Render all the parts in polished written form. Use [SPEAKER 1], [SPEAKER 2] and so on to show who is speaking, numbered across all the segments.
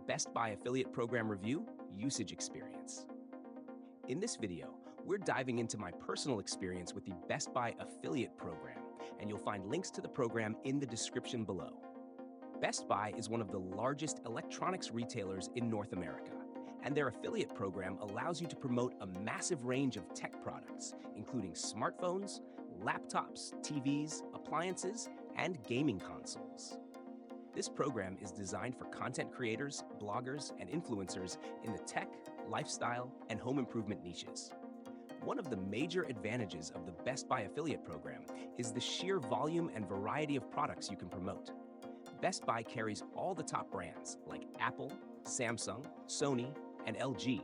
[SPEAKER 1] Best Buy Affiliate Program Review Usage Experience. In this video, we're diving into my personal experience with the Best Buy Affiliate Program, and you'll find links to the program in the description below. Best Buy is one of the largest electronics retailers in North America, and their affiliate program allows you to promote a massive range of tech products, including smartphones, laptops, TVs, appliances, and gaming consoles. This program is designed for content creators, bloggers, and influencers in the tech, lifestyle, and home improvement niches. One of the major advantages of the Best Buy affiliate program is the sheer volume and variety of products you can promote. Best Buy carries all the top brands like Apple, Samsung, Sony, and LG,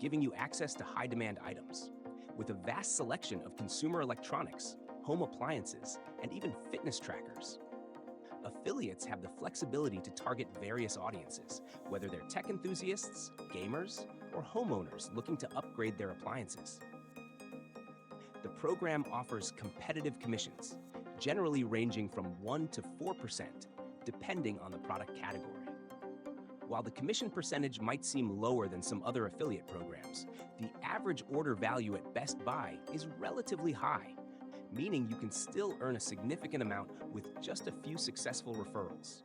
[SPEAKER 1] giving you access to high-demand items. With a vast selection of consumer electronics, home appliances, and even fitness trackers. Affiliates have the flexibility to target various audiences, whether they're tech enthusiasts, gamers, or homeowners looking to upgrade their appliances. The program offers competitive commissions, generally ranging from 1 to 4%, depending on the product category. While the commission percentage might seem lower than some other affiliate programs, the average order value at Best Buy is relatively high, meaning you can still earn a significant amount with just a few successful referrals.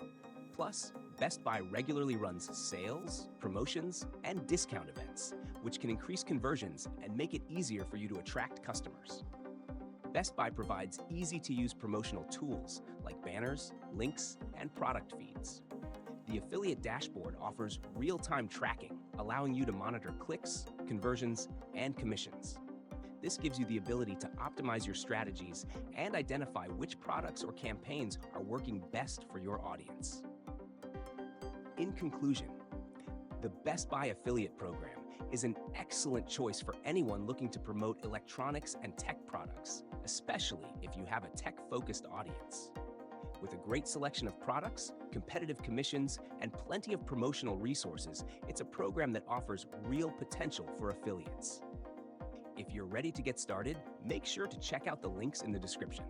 [SPEAKER 1] Plus, Best Buy regularly runs sales, promotions, and discount events, which can increase conversions and make it easier for you to attract customers. Best Buy provides easy-to-use promotional tools like banners, links, and product feeds. The affiliate dashboard offers real-time tracking, allowing you to monitor clicks, conversions, and commissions. This gives you the ability to optimize your strategies and identify which products or campaigns are working best for your audience. In conclusion, the Best Buy Affiliate Program is an excellent choice for anyone looking to promote electronics and tech products, especially if you have a tech-focused audience. With a great selection of products, competitive commissions, and plenty of promotional resources, it's a program that offers real potential for affiliates. If you're ready to get started, make sure to check out the links in the description.